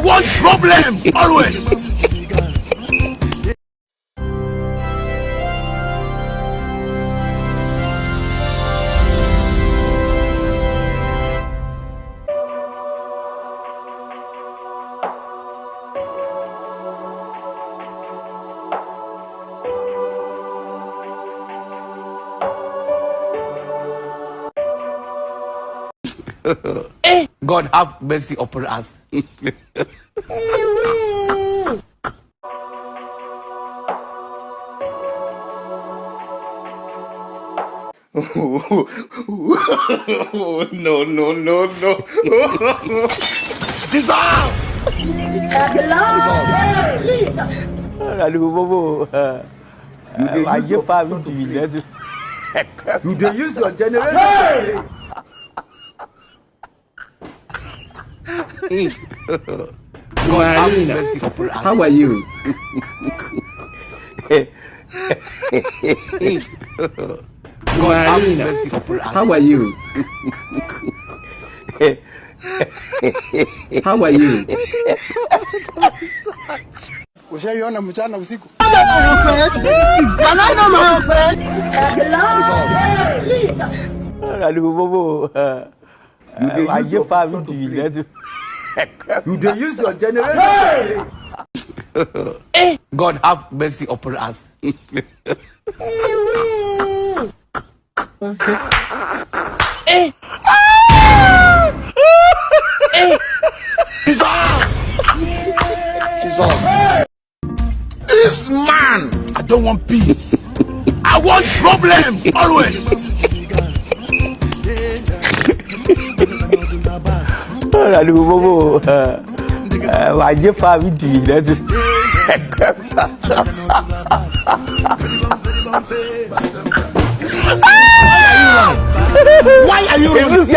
want problem always. God have mercy upon us. No. Dissolve! You dey use your generation. God have mercy upon us. How are you? God have mercy upon us. How are you? How are you? Ushaiona mchana usiku? You dey use your generation. God have mercy upon us. This man, I don't want peace. I want problem always. Why are you running?